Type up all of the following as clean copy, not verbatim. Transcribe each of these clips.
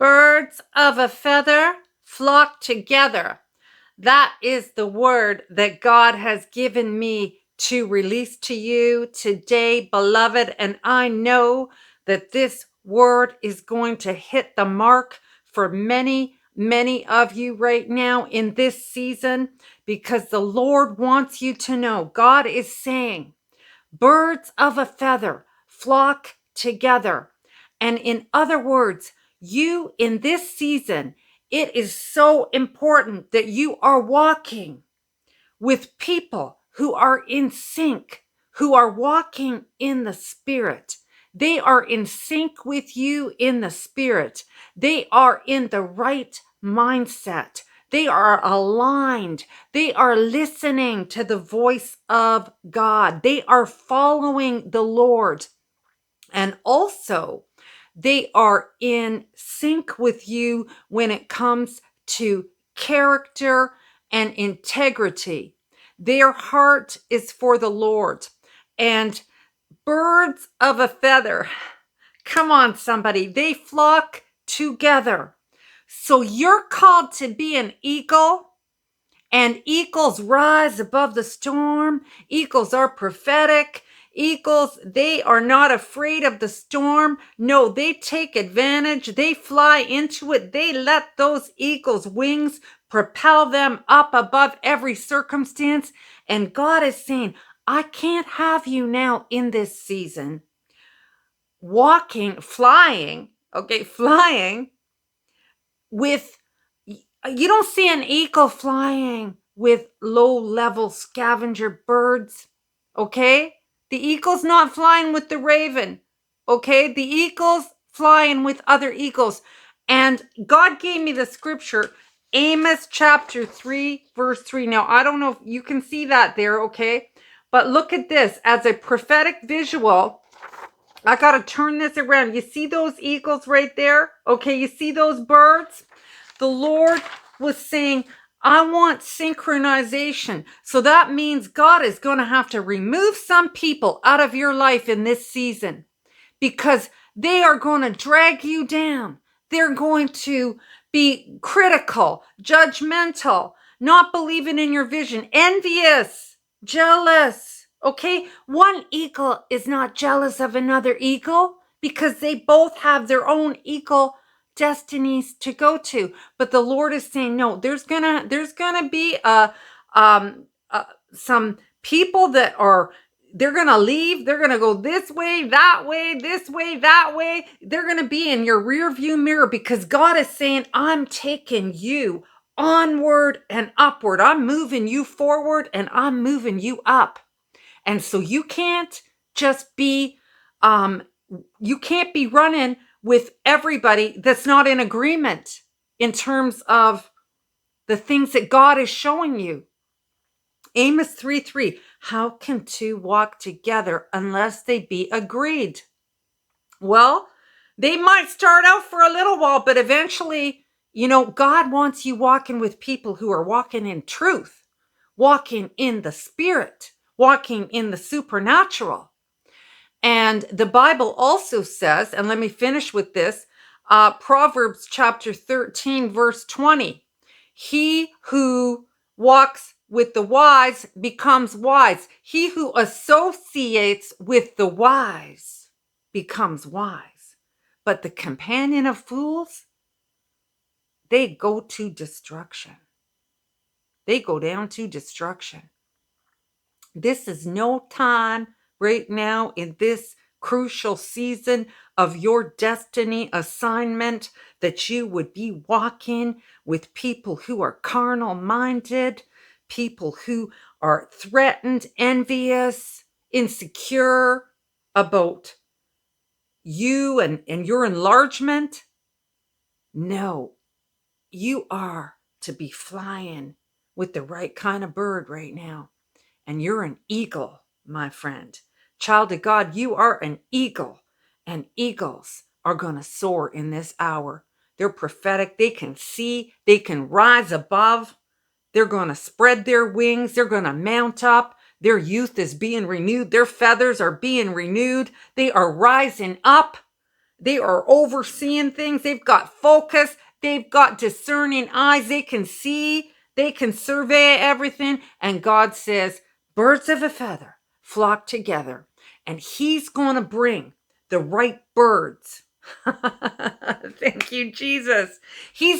Birds of a feather flock together. That is the word that God has given me to release to you today, beloved. And I know that this word is going to hit the mark for many, many of you right now in this season, because the Lord wants you to know. God is saying, birds of a feather flock together. And in other words, you in this season, it is so important that you are walking with people who are in sync, who are walking in the Spirit. They are in sync with you in the Spirit. They are in the right mindset. They are aligned. They are listening to the voice of God. They are following the Lord. And also, they are in sync with you when it comes to character and integrity. Their heart is for the Lord. And birds of a feather, come on, somebody, they flock together. So you're called to be an eagle. And eagles rise above the storm. Eagles are prophetic. Eagles, they are not afraid of the storm. No, they take advantage. They fly into it. They let those eagles' wings propel them up above every circumstance. And God is saying, I can't have you now in this season flying with, you don't see an eagle flying with low-level scavenger birds, okay? The eagle's not flying with the raven, okay? The eagle's flying with other eagles. And God gave me the scripture, Amos chapter 3, verse 3. Now, I don't know if you can see that there, okay? But look at this. As a prophetic visual, I got to turn this around. You see those eagles right there? Okay, you see those birds? The Lord was saying, I want synchronization. So that means God is going to have to remove some people out of your life in this season, because they are going to drag you down. They're going to be critical, judgmental, not believing in your vision, envious, jealous. Okay? One eagle is not jealous of another eagle because they both have their own eagle destinies to go to. But the Lord is saying, no, there's gonna be some people that are, they're gonna leave. They're gonna go this way, that way, this way, that way. They're gonna be in your rear view mirror, because God is saying, I'm taking you onward and upward. I'm moving you forward and I'm moving you up. And so you can't just be, you can't be running with everybody that's not in agreement in terms of the things that God is showing you. Amos 3:3, how can two walk together unless they be agreed? Well, they might start out for a little while, but eventually, God wants you walking with people who are walking in truth, walking in the Spirit, walking in the supernatural. And the Bible also says, and let me finish with this, Proverbs chapter 13, verse 20. He who walks with the wise becomes wise. He who associates with the wise becomes wise. But the companion of fools, they go to destruction. They go down to destruction. This is no time right now in this crucial season of your destiny assignment that you would be walking with people who are carnal minded, people who are threatened, envious, insecure about you and your enlargement. No, you are to be flying with the right kind of bird right now. And you're an eagle, my friend. Child of God, you are an eagle. And eagles are going to soar in this hour. They're prophetic. They can see. They can rise above. They're going to spread their wings. They're going to mount up. Their youth is being renewed. Their feathers are being renewed. They are rising up. They are overseeing things. They've got focus. They've got discerning eyes. They can see. They can survey everything. And God says, birds of a feather flock together. And he's going to bring the right birds. Thank you, Jesus. He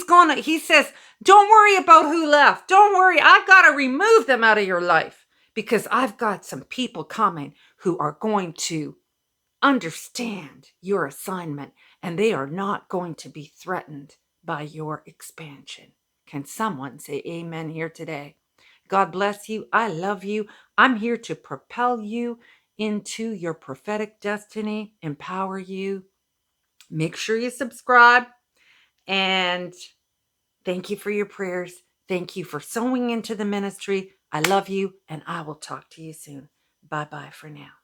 says, don't worry about who left. Don't worry. I've got to remove them out of your life because I've got some people coming who are going to understand your assignment and they are not going to be threatened by your expansion. Can someone say amen here today? God bless you. I love you. I'm here to propel you into your prophetic destiny, empower you. Make sure you subscribe, and thank you for your prayers. Thank you for sowing into the ministry. I love you, and I will talk to you soon. Bye-bye for now.